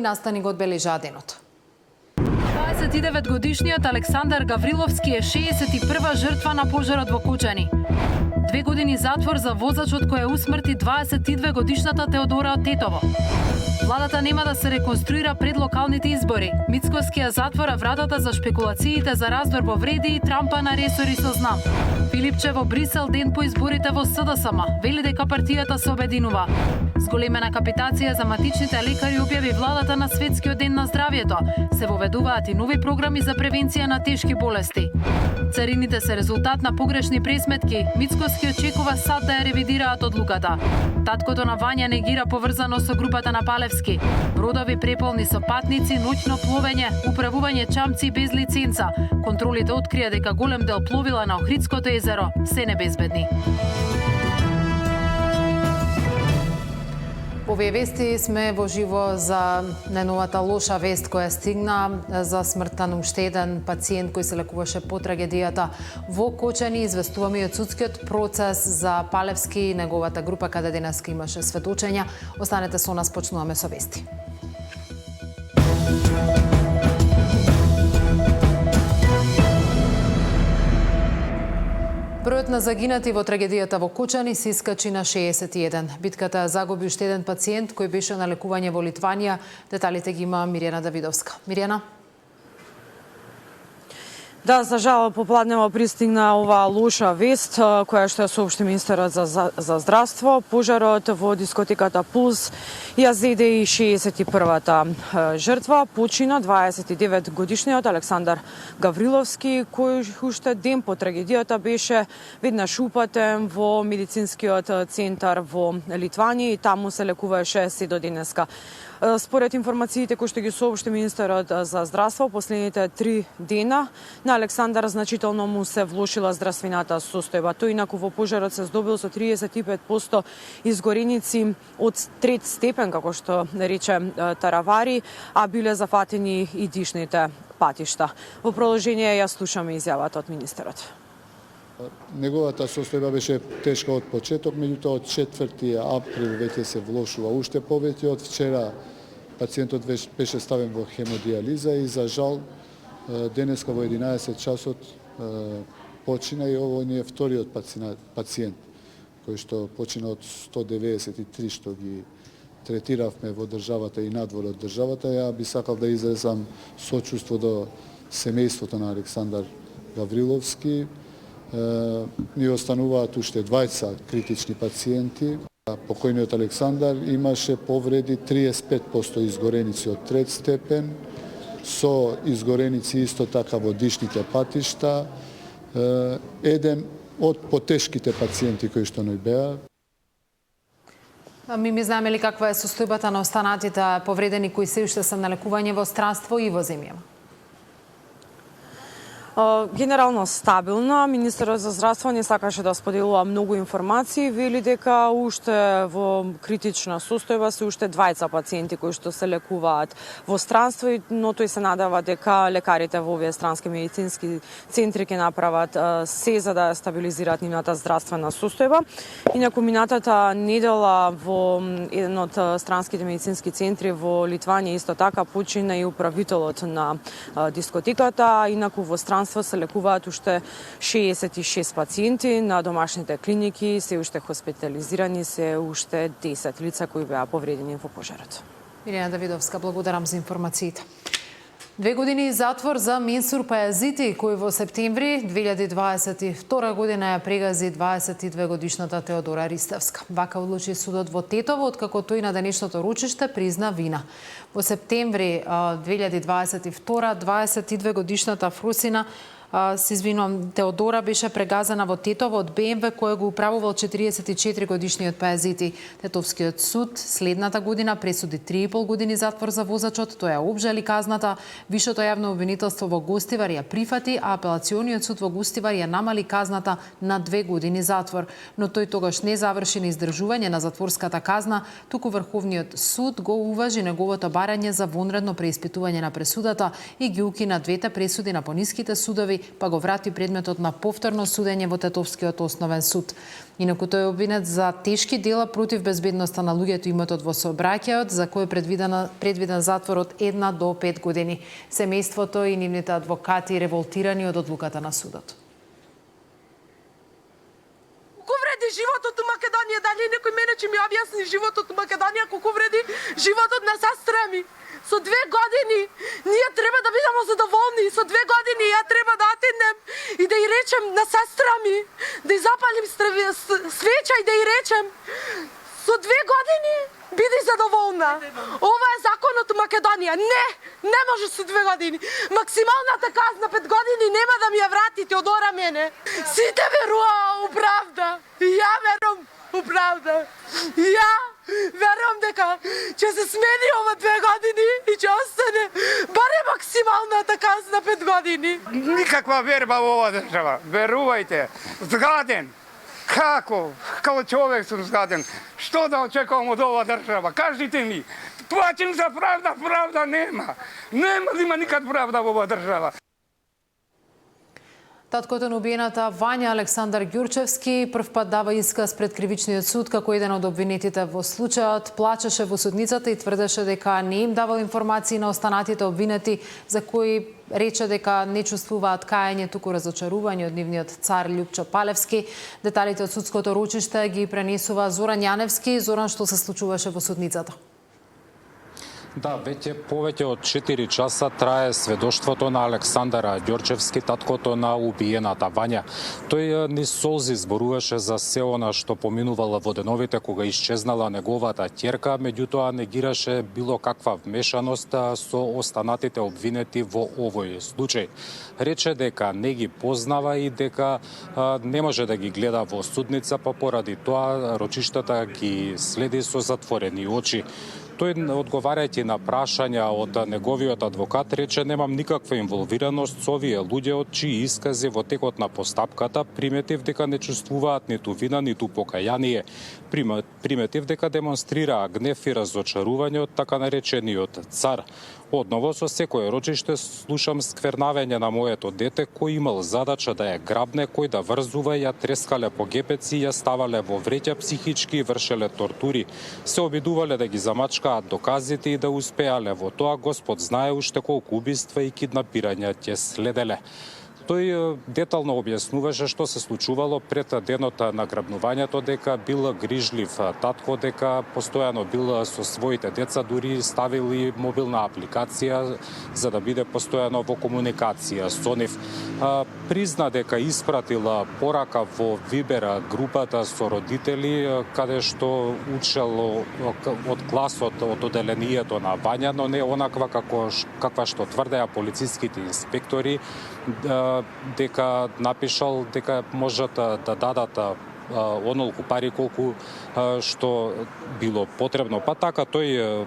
Настани го одбележа денот. 29-годишниот Александар Гавриловски е 61-ва жртва на пожарот во Кучани. 2 години затвор за возачот кој усмрти 22-годишната Теодора од Тетово. Владата нема да се реконструира пред локалните избори. Мицкоски ја затвора вратата за шпекулациите за раздор во вреди и трампа на ресори со знам. Филипче во Брисел ден по изборите во СДСМ вели дека партијата се обединува. Зголемена капитација за матичните лекари објави владата на Светскиот ден на здравјето. Се воведуваат и нови програми за превенција на тешки болести. Царините се резултат на погрешни пресметки. Мицкоски очекува САД да ја ревидираат одлуката. Таткото на Вања негира поврзано со групата на Палевски. Бродови преполни со патници, ноќно пловење, управување чамци без лиценца. Контролите открија дека голем дел пловила на Охридското езеро се небезбедни. Во овие вести сме во живо за најновата лоша вест која стигна за смртта на уште еден пациент кој се лекуваше по трагедијата во Кочани. Известуваме и од судскиот процес за Палевски и неговата група каде денеска имаше сведочења. Останете со нас, почнуваме со вести. Бројот на загинати во трагедијата во Кучани се искачи на 61. Битката загуби уште еден пациент кој беше на лекување во Литванија. Деталите ги има Мирјана Давидовска. Мирјана? Да, за жал, попладнево пристигна оваа лоша вест, која што ја соопшти министерот за здравство. Пожарот во дискотеката Пулс ја зеде и 61-та жртва. Почина 29-годишниот Александар Гавриловски, кој уште ден по трагедијата беше веднаш упатен во медицинскиот центар во Литванија и таму се лекуваше се до денеска. Според информациите кои што ги соопшти министерот за здравство, последните 3 дена на Александар значително му се влошила здравствената состојба. Тој инаку во пожарот се здобил со 35% изгореници од 3 степен, како што рече Таравари, а биле зафатени и дишните патишта. Во продолжение ја слушаме изјавата од министерот. Неговата состојба беше тешка од почеток, меѓутоа од 4 април веќе се влошува уште повеќе. Од вчера пациентот беше ставен во хемодиализа и за жал денеска во 11 часот почина и ово не е вториот пациент кој што почина од 193 што ги третиравме во државата и надвор од државата. Ја би сакал да изразам сочувство до семејството на Александар Гавриловски. Ни остануваат уште 20 критични пациенти. Покојниот Александар имаше повреди 35% изгореници од 3 степен, со изгореници исто така во дишните патишта. Еден од потешките пациенти кои што ној беа. Ми знаеме ли каква е состојбата на останатите повредени кои се уште се на лекување во странство и во земја? Генерално стабилна. Министерот за здравство не сакаше да споделува многу информации, вели дека уште во критична состојба се уште 20 пациенти кои што се лекуваат во странство, но тој се надава дека лекарите во овие странски медицински центри ќе направат се за да стабилизираат нивната здравствена состојба. Инаку минатата недела во еден од странските медицински центри во Литванија исто така почина и управителот на дискотеката, инаку во странство се лекуваат уште 66 пациенти, на домашните клиники се уште хоспитализирани се уште 10 лица кои беа повредени во пожарот. Мирјана Давидовска, благодарам за информациите. 2 години затвор за Менсур Пајазити, кој во септември 2022 година ја прегази 22-годишната Теодора Ристевска. Вака одлучи судот во Тетово, откако тој на денешното ручиште призна вина. Во септември 2022 22-годишната Фрусина Теодора беше прегазена во Тетово од БМВ кој го управувал 44-годишниот Пајазити. Тетовскиот суд следната година пресуди 3,5 години затвор за возачот, тој ја обжали казната. Вишето јавно обвинителство во Гостивар ја прифати, а апелациониот суд во Гостивар ја намали казната на 2 години затвор. Но тој тогаш не заврши на издржување на затворската казна, туку Врховниот суд го уважи неговото барање за вонредно преиспитување на пресудата и ги укина двете пресуди на пониските судови па го врати предметот на повторно судење во Тетовскиот основен суд. Инаку тој е обвинет за тешки дела против безбедноста на луѓето и имотот во сообраќајот, за кој е предвиден затвор од 1 до 5 години. Семејството и нивните адвокати револтирани од одлуката на судот. Вреди животот у Македонија, дали некој мене ќе ми објасни животот у Македонија, колку вреди животот на сестра ми. Со 2 години ние треба да бидеме задоволни, со 2 години ја треба да отиднем и да ја речем на сестра ми, да ја запалим свеча и да ја речем со 2 години биди задоволна. Ова е законот у Македонија. Не може со 2 години. Максималната казна 5 години нема да ми ја вратите од ора мене. Сите веруваа у правда. И ја верувам у правда. И ја верувам дека ќе се смени ова 2 години и ќе остане барем максималната казна 5 години. Никаква верба во ова држава. Верувајте. Згаден. Како? Као човек сум згаден. Што да очекувам од ова држава? Кажите ми. Плачем за правда, правда нема. Нема да има никад правда во ова држава. Таткото на убиената Вања Александар Ѓурчевски прв пат дава исказ пред кривичниот суд како еден од обвинетите во случајот. Плачеше во судницата и тврдеше дека не им давал информации на останатите обвинети, за кои рече дека не чувствуваат кајање, туку разочарување од нивниот цар Љупчо Палевски. Деталите од судското рочиште ги пренесува Зоран Јаневски. Зоран, што се случуваше во судницата? Да, повеќе од 4 часа трае сведоштвото на Александара Ѓорчевски, таткото на убиената Вања. Тој низ солзи зборуваше за се она што поминувала во деновите кога исчезнала неговата ќерка, меѓутоа негираше било каква вмешаност со останатите обвинети во овој случај. Рече дека не ги познава и дека не може да ги гледа во судница, па поради тоа рочиштата ги следи со затворени очи. Тој, одговарајќи на прашања од неговиот адвокат, рече немам никаква инволвираност со овие луѓе од чии искази во текот на постапката приметив дека не чувствуваат ниту вина, ниту покаяние. Приметив дека демонстрираа гнев и разочарување од така наречениот цар. Одново со секое рочиште слушам сквернавење на моето дете кој имал задача да ја грабне, кој да врзува, ја трескале по гепеци, ја ставале во вреќа психички и вршеле тортури. Се обидувале да ги замачкаат доказите и да успеале во тоа. Господ знае уште колку убиства и киднапирања ќе следеле. Тој детално објаснуваше што се случувало пред денот на грабнувањето, дека бил грижлив татко, дека постојано бил со своите деца, дури ставил и мобилна апликација за да биде постојано во комуникација со нив. Призна дека испратила порака во Вибер групата со родители, каде што учел од класот од оделението на Вања, но не онаква каква што тврдеа полициските инспектори, дека напишал дека можат да дадат онолку пари колку што било потребно. Па така тој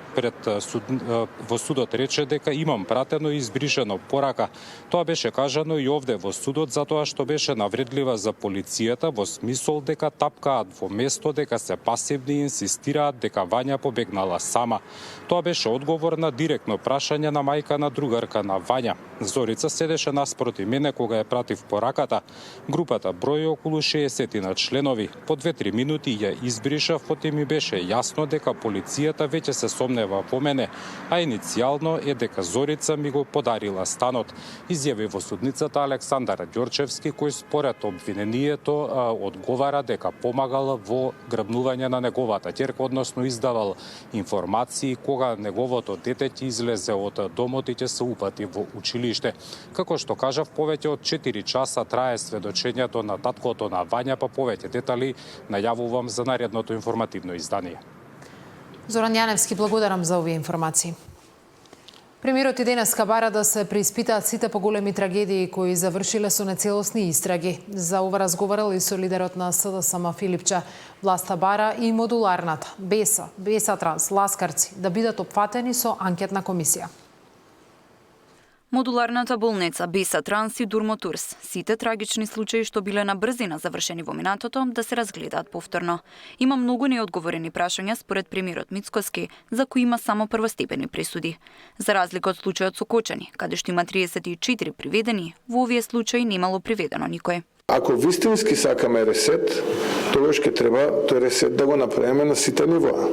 во судот рече дека имам пратено и избришено порака. Тоа беше кажано и овде во судот затоа што беше навредлива за полицијата во смисол дека тапкаат во место, дека се пасивни и инсистираат дека Вања побегнала сама. Тоа беше одговор на директно прашање на мајка на другарка на Вања. Зорица седеше наспроти мене кога ја пратив пораката. Групата брои околу 60 на членови. По 2-3 минути ја избришав, потоа ми беше јасно дека полицијата веќе се сомнева во мене, а иницијално е дека Зорица ми го подарила станот, изјави во судницата Александар Ѓорчевски, кој според обвинението одговара дека помагал во грабнување на неговата ќерка, односно издавал информации кога неговото дете ќе излезе од домот и ќе се упати во училиште. Како што кажав, повеќе од 4 часа трае сведочењето на таткото на Вања, па повеќе детали најавувам за наредното информативно издание. Зоран Јаневски, благодарам за овие информации. Премиерот и денеска бара да се преиспитаат сите поголеми трагедии кои завршиле со нецелосни истраги. За ова разговарал и со лидерот на СДСМ Филипче. Власта бара и модуларната, Беса Транс, Ласкарци да бидат опфатени со анкетна комисија. Модуларната болница, Биса Транс и Дурмотурс, сите трагични случаи што биле на брзина завршени во минатото, да се разгледаат повторно. Има многу неодговорени прашања според премиерот Мицкоски, за кои има само првостепени пресуди. За разлика од случајот со Кочани, каде што има 34 приведени, во овие случаи немало приведено никој. Ако вистински сакаме ресет, тогаш ќе треба тој ресет да го направиме на сите нивоа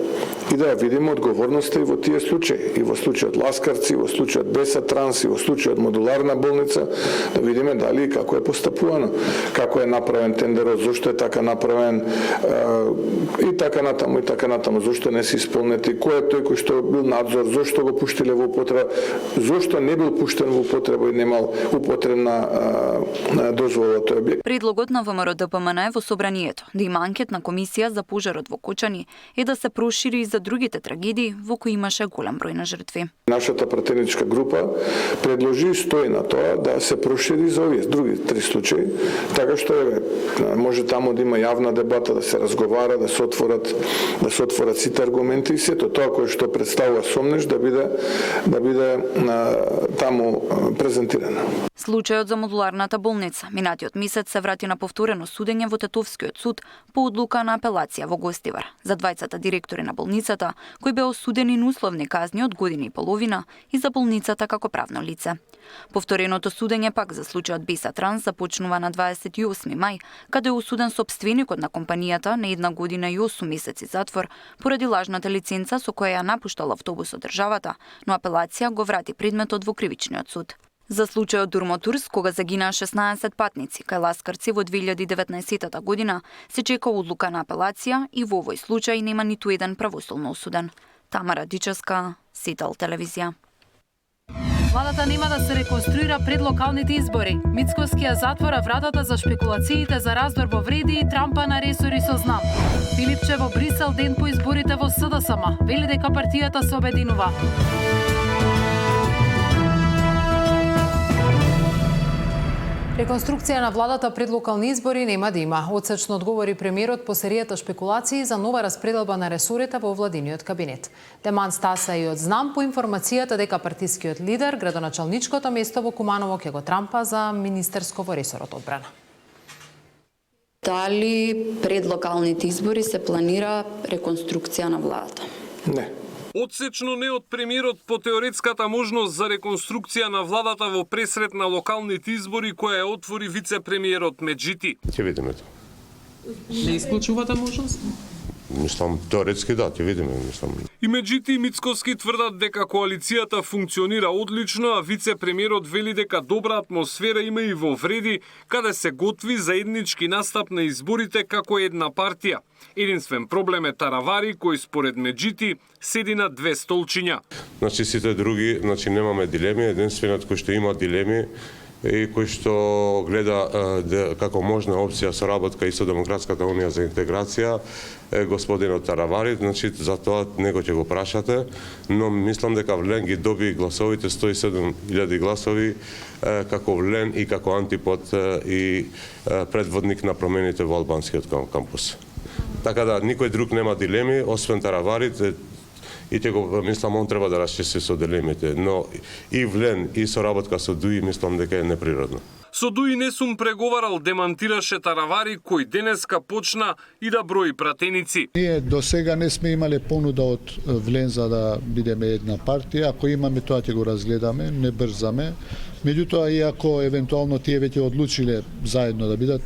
и да ја видиме одговорноста и во тие случаи, и во случајот Ласкарци, и во случајот Биса Транс, и во случајот модуларна болница, да видиме дали и како е постапувано, како е направен тендерот, зошто е така направен и така натаму, зошто не се исполнети, кој е тој кој што бил надзор, зошто го пуштиле во употреба, зошто не бил пуштен во употреба и немал употребна дозвола тој објект. Предлогот на ВМРО-ДПМН е во собранието да има анкетна комисија за пожарот во Кочани и да се прошири и за другите трагедии во кои имаше голем број на жртви. Нашата пратеничка група предложи и стои на тоа да се прошири за овие други 3 случаи, така што може таму да има јавна дебата, да се разговара, да се отворат сите аргументи и сето тоа кое што представува сомнеш да биде таму презентирано. Случајот за модуларната болница минатиот месец се врати на повторено судење во Тетовскиот суд по одлука на апелација во Гостивар за двајцата директори на болницата кои беа осудени на условни казни од година и половина и за болницата како правно лице. Повтореното судење пак за случајот Биса Транс започнува на 28 мај, каде е осуден сопственикот на компанијата на 1 година и 8 месеци затвор поради лажната лиценца со која ја напуштал автобусот државата, но апелација го врати предметот во кривичниот суд. За случајот Дурмотурс, кога загинаа 16 патници кај Ласкарци во 2019 година, се чека одлука на апелација и во овој случај нема ниту еден правосудно осуден. Тамара Дичевска, Сител телевизија. Владата нема да се реконструира пред локалните избори. Мицкоски ја затвора вратата за шпекулациите за раздор во вреди и трампа на ресори со знам. Филипче во Брисел ден по изборите во СДСМ вели дека партијата се обединува. Реконструкција на владата пред локални избори нема да има. Одсечно одговори премиерот по серијата шпекулации за нова распределба на ресорите во владиниот кабинет. Деман стаса и од знам по информацијата дека партискиот лидер, градоначалничкото место во Куманово ќе го трампа за министерско во ресорот одбрана. Дали пред локалните избори се планира реконструкција на владата? Не. Одсечно не од премиерот по теоретската можност за реконструкција на владата во пресрет на локалните избори која ја отвори вице-премиерот Меджити. Ќе видиме тоа. Не исклучувате можност? Мислам, теоретски да, ќе видиме, мислам. И Меджити и Мицкоски тврдат дека коалицијата функционира одлично, а вице-премиерот вели дека добра атмосфера има и во Вреди, каде се готви заеднички настап на изборите како една партија. Единствен проблем е Таравари, кој според Меджити седи на 2 столчиња. Значи сите други, немаме дилеми, единствениот кој што има дилеми и кој што гледа како можна опција соработка и со Демократската унија за интеграција е господинот Таравари, значи за тоа него ќе го прашате, но мислам дека Влен ги доби гласовите 107.000 гласови како Влен и како антипод и предводник на промените во албанскиот кампус. Така да никој друг нема дилеми освен Таравари, и ќе го мислам он треба да расчисти со дилемите, но и Влен и соработка со Дуи мислам дека е неприродно. Со Дуи не сум преговарал, демантираше Таравари, кој денеска почна и да брои пратеници. Ние до сега не сме имале понуда од Влен за да бидеме една партија. Ако имаме тоа ќе го разгледаме, не брзаме. Меѓутоа, иако евентуално тие веќе одлучиле заедно да бидат,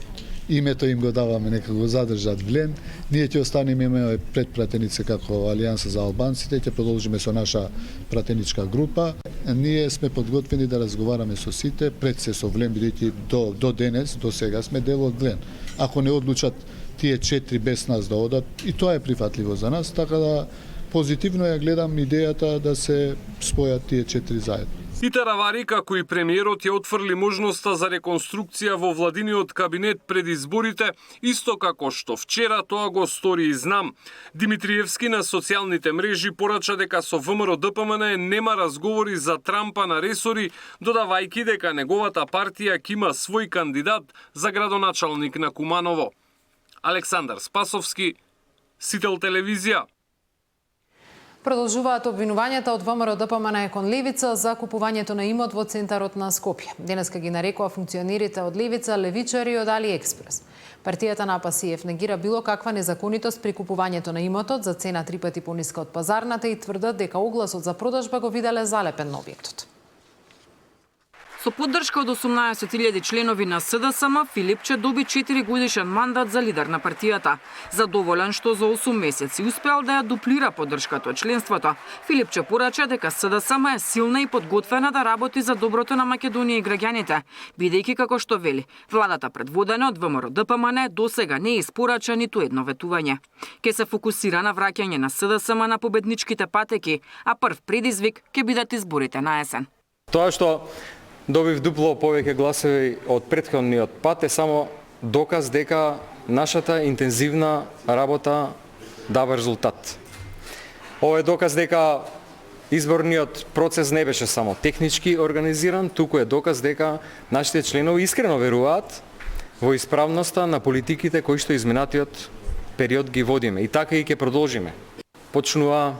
името им го даваме, нека го задржат Влен. Ние ќе останеме, имаме предпратеница како Алијанса за албанците, ќе продолжиме со наша пратеничка група. Ние сме подготвени да разговараме со сите, пред се со Влен, бидејќи до денес, до сега сме дел од Влен. Ако не одлучат тие 4 без нас да одат, и тоа е прифатливо за нас, така да позитивно ја гледам идејата да се спојат тие 4 заедно. И Таравари, како и премиерот, ја отфрли можноста за реконструкција во владиниот кабинет пред изборите, исто како што вчера тоа го стори и знам. Димитриевски на социјалните мрежи порача дека со ВМРО-ДПМН нема разговори за Трампа на ресори, додавајќи дека неговата партија ќе има свој кандидат за градоначалник на Куманово. Александар Спасовски, Сител телевизија. Продолжуваат обвинувањата од ВМРО ДПМН кон Левица за купувањето на имот во центарот на Скопје. Денеска ги нарекува функционерите од Левица левичари од AliExpress. Партијата на Пасиев негира било каква незаконитост при купувањето на имотот за цена 3 пати пониска од пазарната и тврдат дека огласот за продажба го виделе залепен на објектот. Со поддршка од 18.000 членови на СДСМ, Филипче доби 4 годишен мандат за лидер на партијата. Задоволен што за 8 месеци успеал да ја дуплира поддршката од членството, Филипче порача дека СДСМ е силна и подготвена да работи за доброто на Македонија и граѓаните, бидејќи како што вели, владата предводена од ВМРО ДПМН досега не испорача ниту едно ветување. Ке се фокусира на враќање на СДСМ на победничките патеки, а прв предизвик ќе бидат изборите на есен. Тоа што добив дупло повеќе гласови од претходниот пат е само доказ дека нашата интензивна работа дава резултат. Ова е доказ дека изборниот процес не беше само технички организиран, туку е доказ дека нашите членови искрено веруваат во исправноста на политиките кои што изминатиот период ги водиме и така и ќе продолжиме. Почнува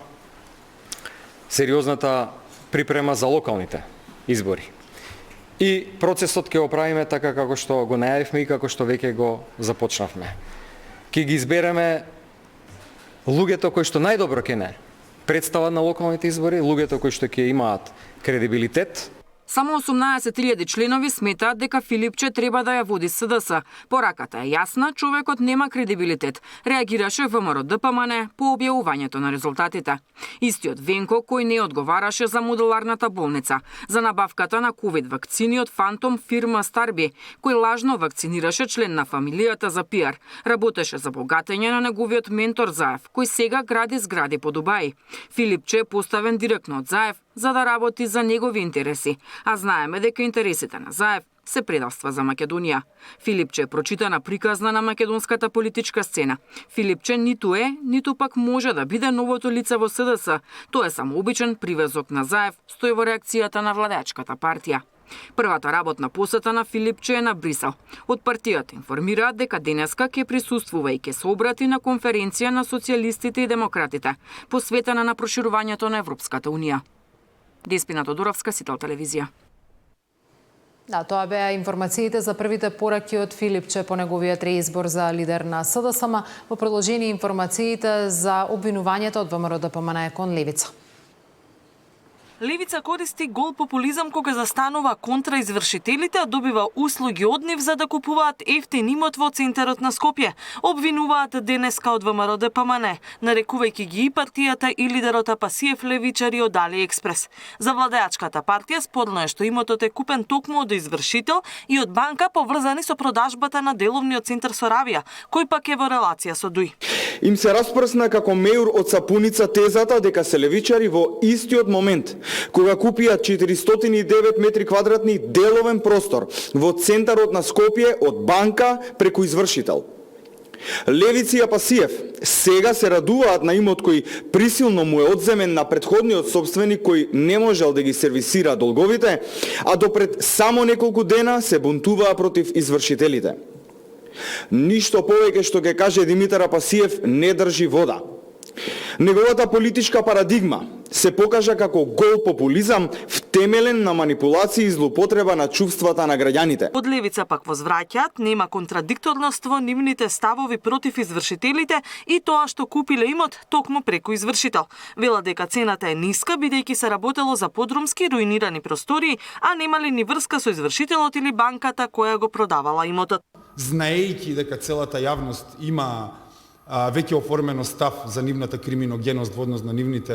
сериозната припрема за локалните избори. И процесот ќе го правиме така како што го најавивме и како што веќе го започнавме. Ќе ги избереме луѓето кои што најдобро ќе не представат на локалните избори, луѓето кои што ќе имаат кредибилитет. Само 18.000 членови сметаат дека Филипче треба да ја води СДС. Пораката е јасна, човекот нема кредибилитет, реагираше ВМРО ДПМН по објавувањето на резултатите. Истиот Венко кој не одговараше за модуларната болница, за набавката на ковид вакцини од фантом фирма Старби, кој лажно вакцинираше член на фамилијата за пиар, работеше за богатење на неговиот ментор Заев, кој сега гради згради по Дубај. Филипче е поставен директно од Заев за да работи за негови интереси, а знаеме дека интересите на Заев се предавства за Македонија. Филипче е прочитана приказна на македонската политичка сцена. Филипче ниту е, ниту пак може да биде новото лице во СДС. Тоа е само обичен привезок на Заев, стои во реакцијата на владеачката партија. Првата работна посета на Филипче е на Брисел. Од партијата информираат дека денеска ќе присуствува и ќе се обрати на конференција на социјалистите и демократите, посветена на проширувањето на Европската унија. Деспина Тодоровска, Сител телевизија. Да, тоа беа информациите за првите пораки од Филипче по неговиот реизбор за лидер на СДСМ. Во продолжение информациите за обвинувањето од ВМРО ДПМН кон Левица. Левица користи гол популизам кога застанува контра извршителите, а добива услуги од нив за да купуваат ефтин имот во центарот на Скопје. Обвинуваат денеска од ВМРО ДПМН, нарекувајќи ги и партијата и лидерот Пасиев левичари од AliExpress. За владеачката партија споделно е што имотот е купен токму од извршител и од банка поврзани со продажбата на деловниот центар Соравија, кој пак е во релација со ДУИ. Им се распрсна како меур од сапуница тезата дека се левичари во истиот момент кога купија 409 метри квадратни деловен простор во центарот на Скопје од банка преку извршител. Левици и Пасиев сега се радуваат на имот кој присилно му е одземен на претходниот собственик кој не можел да ги сервисира долговите, а допред само неколку дена се бунтуваа против извршителите. Ништо повеќе што ќе каже Димитар Пасиев не држи вода. Неговата политичка парадигма се покажа како гол популизам втемелен на манипулација и злоупотреба на чувствата на граѓаните. Од Левица пак возвраќаат, нема контрадикторност во нивните ставови против извршителите и тоа што купиле имот токму преку извршител. Вела дека цената е ниска бидејќи се работело за подрумски руинирани простории, а немале ни врска со извршителот или банката која го продавала имотот. Знаејќи дека целата јавност има веќе оформено став за нивната криминогеност во однос на нивните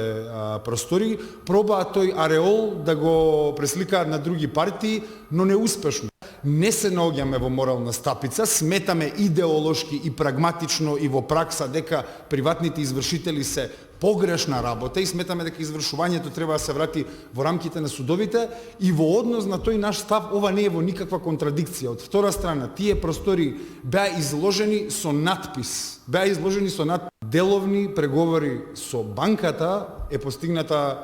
простори, пробаат тој ареол да го пресликаат на други партии, но неуспешно. Не се наоѓаме во морална стапица, сметаме идеолошки и прагматично и во пракса дека приватните извршители се погрешна работа и сметаме дека извршувањето треба да се врати во рамките на судовите и во однос на тој наш став ова не е во никаква контрадикција. Од втора страна, тие простори беа изложени со надпис, деловни преговори со банката е постигната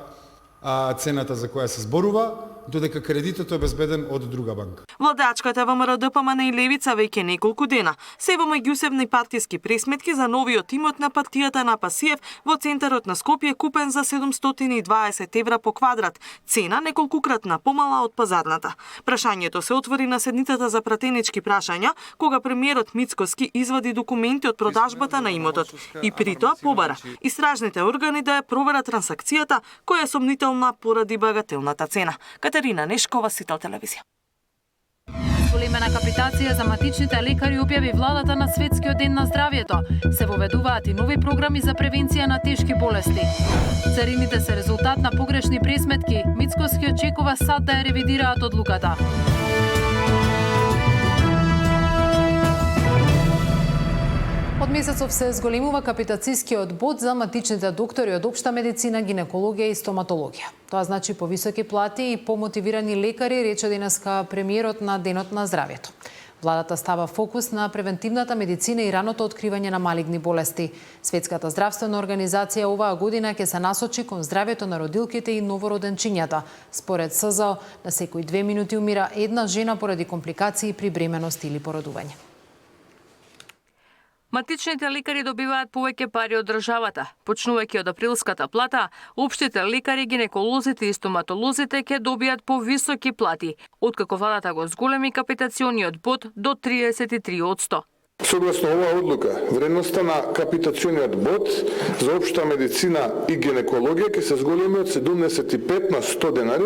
цената за која се зборува, додека кредитот е обезбеден од друга банка. Владачката ВМРО ДПМН и Левица веќе неколку дена се во меѓусебни партиски пресметки за новиот имот на партијата на Пасиев во центарот на Скопје купен за 720 евра по квадрат, цена неколкукратна помала од пазарната. Прашањето се отвори на седницата за пратенички прашања, кога премиерот Мицкоски извади документи од продажбата на имотот и при тоа побара истражните органи да ја проверат трансакцијата која е сомнителна поради багателната цена. Катерина Нешкова, Сител телевизија. Големена капитација за матичните лекари објави владата на Светскиот ден на здравјето. Се воведуваат и нови програми за превенција на тешки болести. Царините се резултат на погрешни пресметки. Мицкоски очекува САД да ја ревидираат одлуката. Од месецов се зголемува капитацијскиот бод за матичните доктори од општа медицина, гинекологија и стоматологија. Тоа значи повисоки плати и помотивирани лекари, рече денеска премиерот на Денот на здравјето. Владата става фокус на превентивната медицина и раното откривање на малигни болести. Светската здравствена организација оваа година ќе се насочи кон здравјето на родилките и новороденчињата. Според СЗО, на секои 2 минути умира една жена поради компликации при бременност или породување. Матичните лекари добиваат повеќе пари од државата. Почнувајќи од априлската плата, општите лекари, гинеколозите и стоматолозите ќе добијат повисоки плати, откако владата го зголеми капитациониот бод до 33%. Согласно оваа одлука, вредноста на капитациониот бод за општа медицина и гинекологија ќе се зголеми од 75 на 100 денари,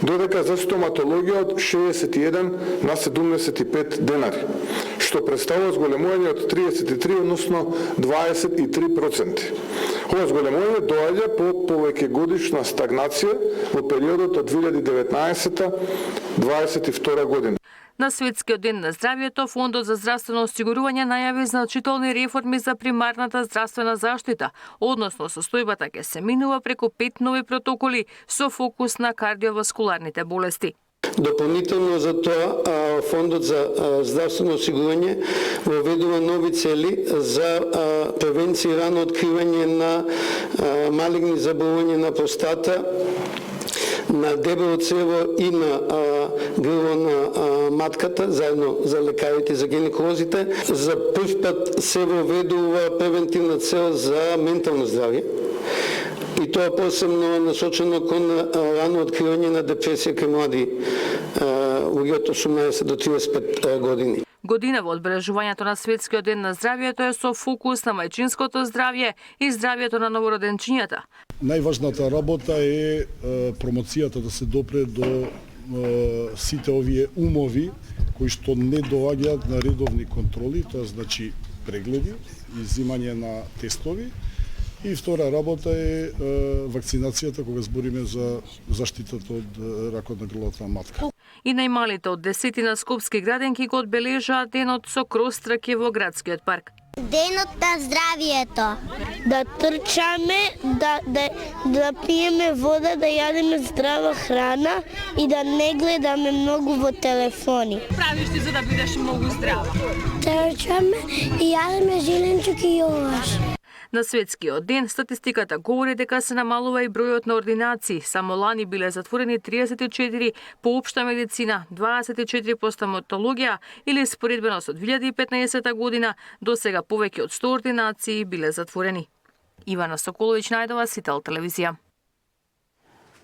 додека за стоматологија од 61 на 75 денари, што представува зголемување од 33, односно 23%. Ова зголемување доаѓа по повеќе годишна стагнација во периодот од 2019-2022 година. На Светскиот ден на здравјето, Фондот за здравствено осигурување најави значителни реформи за примарната здравствена заштита, односно состојбата ќе се минува преку 5 нови протоколи со фокус на кардиоваскуларните болести. Дополнително за тоа, Фондот за здравствено осигурување воведува нови цели за превенција и рано откривање на малигни заболувања на простата, на дебело црево и на грло на матката, заедно за лекарите, за гинеколозите. За прв пат се воведува превентивна цел за ментално здравје. И тоа посебно насочено кон рано откривање на депресија кај млади луѓе од 18 до 35 години. Година во одбележувањето на Светскиот ден на здравјето е со фокус на мајчинското здравје и здравјето на новороденчињата. Најважната работа е промоцијата да се допре до сите овие умови кои што не доаѓаат на редовни контроли, тоа значи прегледи и взимање на тестови. И втора работа е вакцинацијата кога збориме за заштитата од ракот на грлото на матка. И најмалите од 10 скопски граденки го одбележаат денот со крос-траки во градскиот парк. Денот на здравието. Да трчаме, да пиеме вода, да јадеме здрава храна и да не гледаме многу во телефони. Правиш ти за да бидеш многу здрава? Трчаме и јадеме зеленчуки и оваш. На Светскиот ден статистиката говори дека се намалува и бројот на ординации. Само лани биле затворени 34 по општа медицина, 24 по стоматологија или споредбено со 2015 година, до сега повеќе од 100 ординации биле затворени. Ивана Соколовиќ Најдова, Сител телевизија.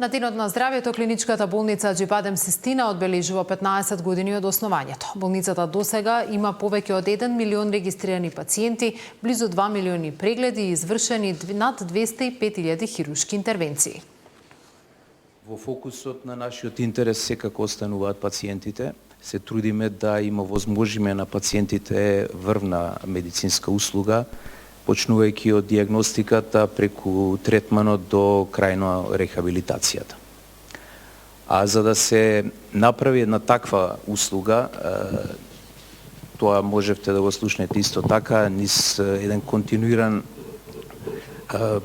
На Денот на здравјето, клиничката болница Џипадем Систина одбележува 15 години од основањето. Болницата досега има повеќе од 1 милион регистрирани пациенти, близу 2 милиони прегледи и извршени над 205.000 хируршки интервенции. Во фокусот на нашиот интерес секако остануваат пациентите. Се трудиме да им овозможиме на пациентите врвна медицинска услуга, почнувајќи од диагностиката преку третманот до крајно рехабилитацијата. А за да се направи една таква услуга, тоа можевте да го слушнете исто така, низ еден континуиран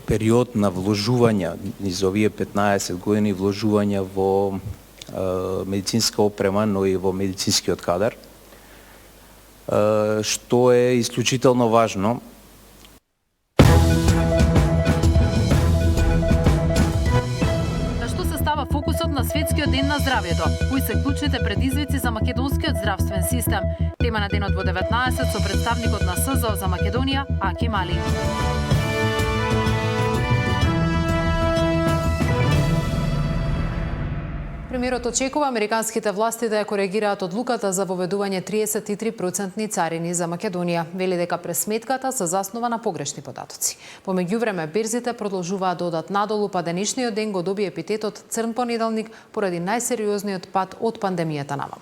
период на вложувања, низ овие 15 години вложувања во медицинска опрема, но и во медицинскиот кадар, што е исклучително важно. фокусот на Светскиот ден на здравјето. Кои се клучните предизвици за македонскиот здравствен систем? Тема на денот во 19 со представникот на СЗО за Македонија, Аки Мали. Премиерот очекува американските власти да ја коригираат одлуката за воведување 33% царини за Македонија. Вели дека пресметката се заснова на погрешни податоци. По меѓувреме берзите продолжуваат да одат надолу, па денешниот ден го доби епитетот црн понеделник поради најсериозниот пат од пандемијата навам.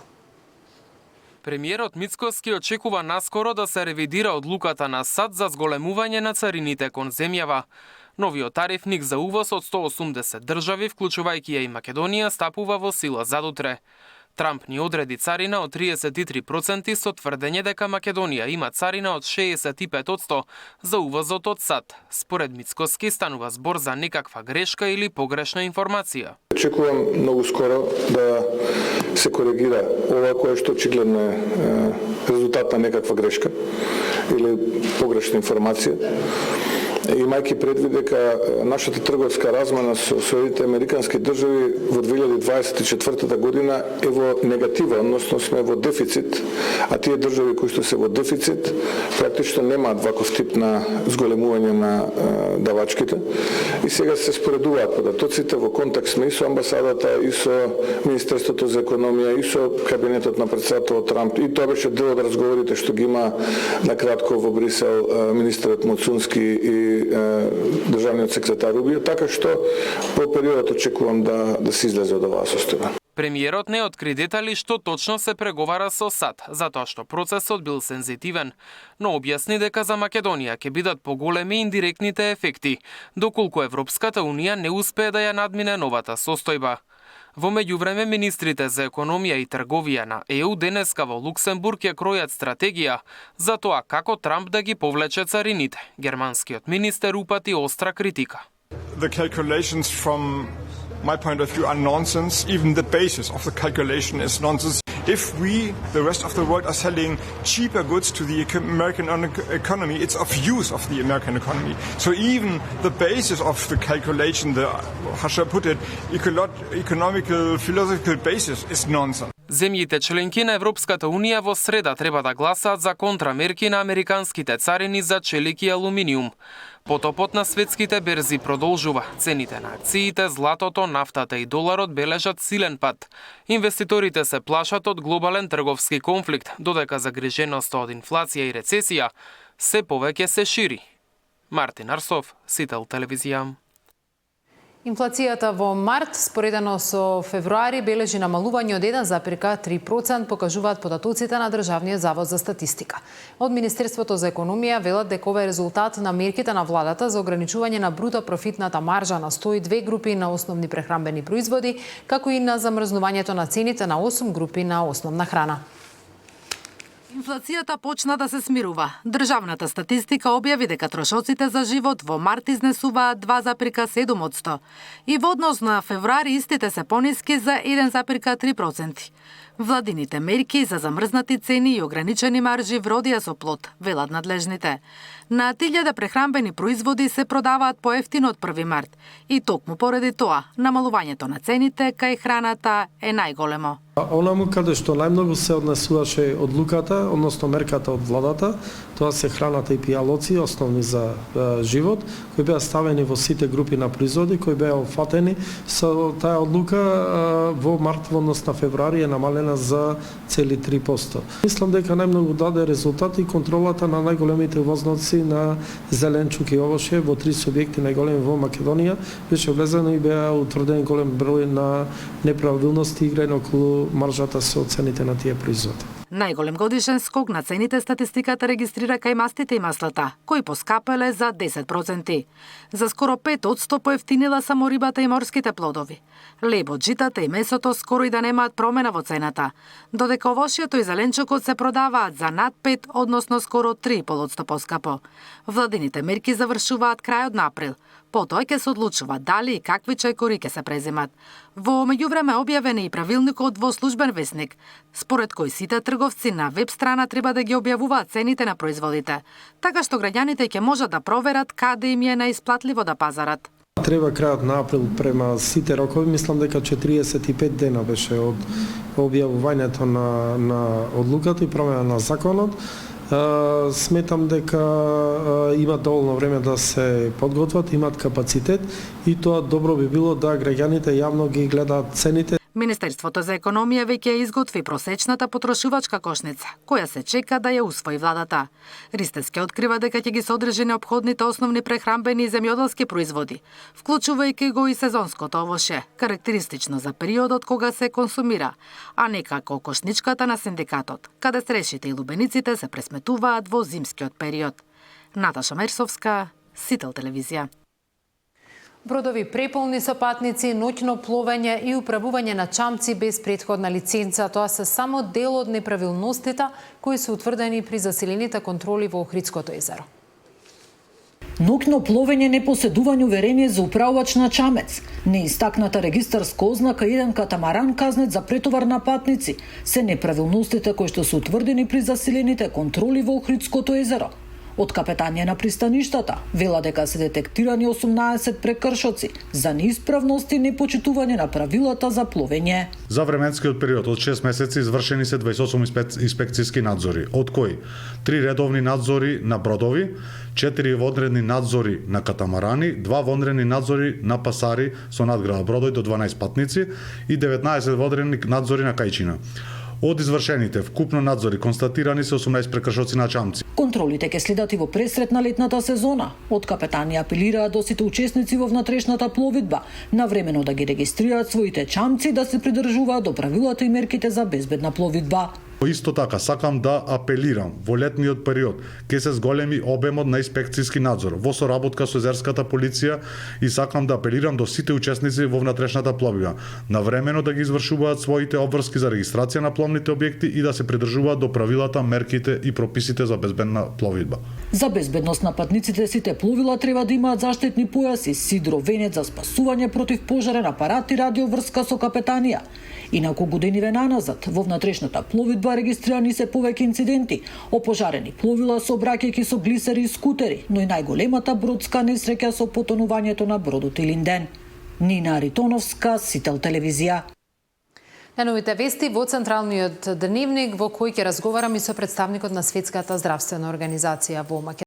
Премиерот Мицкоски очекува наскоро да се ревидира одлуката на САД за зголемување на царините кон земјава. Новиот тарифник за увоз од 180 држави, вклучувајќи ја и Македонија, стапува во сила задутре. Трамп ни одреди царина од 33% со тврдење дека Македонија има царина од 65% за увозот од САД. Според Мицкоски станува збор за некаква грешка или погрешна информација. Очекувам многу скоро да се коригира ова кое што очигледно е резултат на некаква грешка или погрешна информација. Имајќи предвид дека нашата трговска размена со Соединетите американски држави во 2024 година е во негатива, односно сме во дефицит, а тие држави кои што се во дефицит практично немаат ваков тип на зголемување на давачките. И сега се споредуваат податоците, во контакт сме и со амбасадата, и со Министерството за економија, и со кабинетот на претседателот Трамп. И тоа беше дел од разговорите што ги има накратко во Брисел министерот Моцунски и државниот секретар Рубио, така што по периодот очекувам да се излезе од оваа состојба. Премиерот не откри детали што точно се преговара со САД, затоа што процесот бил сензитивен, но објасни дека за Македонија ќе бидат поголеми индиректните ефекти, доколку Европската Унија не успее да ја надмине новата состојба. Во меѓувреме, министрите за економија и трговија на ЕУ денеска во Луксембург ја кројат стратегија за тоа како Трамп да ги повлече царините. Германскиот министер упати остра критика. The calculations from my point of view are nonsense. Even the basis of the calculation is nonsense. If we, the rest of the world, are selling cheaper goods to the American economy, it's of use of the American economy. So even the basis of the calculation, how shall I put it, economical, philosophical basis is nonsense. Земјите членки на Европската Унија во среда треба да гласаат за контрамерки на американските царини за челик и алуминиум. Потопот на светските берзи продолжува. Цените на акциите, златото, нафтата и доларот бележат силен пат. Инвеститорите се плашат од глобален трговски конфликт, додека загриженоста од инфлација и рецесија се повеќе се шири. Мартин Арсов, Сител телевизија. Инфлацијата во март, споредено со февруари, бележи намалување од 1,3%, покажуваат податоците на Државниот завод за статистика. Од Министерството за економија велат дека ова е резултат на мерките на владата за ограничување на бруто профитната маржа на 102 групи на основни прехранбени производи, како и на замрзнувањето на цените на 8 групи на основна храна. Инфлацијата почна да се смирува. Државната статистика објави дека трошоците за живот во март изнесуваат 2,7% и во однос на февруари истите се пониски за 1,3%. Владините мерки за замрзнати цени и ограничени маржи вродија со плод, велат надлежните. На 1000 прехранбени производи се продаваат поевтино од 1 март и токму поради тоа намалувањето на цените кај храната е најголемо. Онаму каде што најмногу се однесуваше одлуката, односно мерката од владата, тоа се храната и пијалоци, основни за живот, кои беа ставени во сите групи на производи, кои беа офатени со таа одлука во март во однос на февруари е намалена за цели 3%. Мислам дека најмногу даде резултати контролата на најголемите увозници на зеленчук и овоше во 3 субјекти најголеми во Македонија. Беше влезено и беа утврден голем број на неправилности играјно околу маржата со цените на тие производи. Најголем годишен скок на цените статистиката регистрира кај мастите и маслата, кои поскапеле за 10%. За скоро 5% поевтинила само рибата и морските плодови. Лебот, житата и месото скоро и да немаат промена во цената, додека овошјето и зеленчукот се продаваат за над 5, односно скоро 3,5% поскапо. Владините мерки завршуваат крајот на април. Потоа ќе се одлучува дали и какви чекори ќе се преземат. Во меѓувреме објавен и правилникот во службен весник, според кој сите трговци на веб страна треба да ги објавуваат цените на производите, така што граѓаните ќе можат да проверат каде им е наисплатливо да пазарат. Треба крајот на април према сите рокови, мислам дека 45 дена беше од објавувањето на одлуката и промена на законот. Сметам дека имат доволно време да се подготват, имат капацитет и тоа добро би било да граѓаните јавно ги гледаат цените. Министерството за економија веќе изготви просечната потрошувачка кошница, која се чека да ја усвои владата. Ристевски открива дека ќе ги содржи неопходните основни прехранбени и земјоделски производи, вклучувајќи го и сезонското овоше, карактеристично за периодот кога се консумира, а не како кошничката на синдикатот, каде стрешите и лубениците се пресметуваат во зимскиот период. Наташа Мерсовска, Сител телевизија. Бродови преполни со патници, ноќно пловење и управување на чамци без претходна лиценца, тоа се само дел од неправилностите кои се утврдени при заселените контроли во Охридското езеро. Ноќно пловење, непоседување уверение за управувач на чамец, неистакната регистарска ознака еден катамаран казнет за претовар на патници, се неправилностите кои што се утврдени при заселените контроли во Охридското езеро. Од капетање на пристаништата вела дека се детектирани 18 прекршоци за неисправности и непочитување на правилата за пловење. За временскиот период од 6 месеци извршени се 28 инспекцијски надзори, од кои 3 редовни надзори на бродови, 4 вонредни надзори на катамарани, 2 вонредни надзори на пасари со надграда бродови до 12 патници и 19 вонредни надзори на кајчина. Од извршените вкупно надзори констатирани се 18 прекршоци на чамци. Контролите ќе следат и во пресред на летната сезона. Од капетани апелираат до сите учесници во внатрешната пловидба навремено да ги регистрираат своите чамци, да се придржуваат до правилата и мерките за безбедна пловидба. Исто така сакам да апелирам во летниот период ќе се зголеми обемот на инспекцијски надзор во соработка со езерската полиција и сакам да апелирам до сите учесници во внатрешната пловидба навремено да ги извршуваат своите обврски за регистрација на пловните објекти и да се придржуваат до правилата, мерките и прописите за безбедна пловидба. За безбедност на патниците сите пловила треба да имаат заштитни појаси, сидро, венец за спасување против пожарен апарат и радиоврска со капетанија. Инаку годиниве наназад во внатрешната пловидба регистрирани се повеќе инциденти, опожарени пловила сообраќајќи со глисери и скутери, но и најголемата бродска несреќа со потонувањето на бродот Илинден. Нина Ритоновска, Сител телевизија. Најновите вести во Централниот дневник, во кој ќе разговарам и со представникот на Светската здравствена организација во Македонија.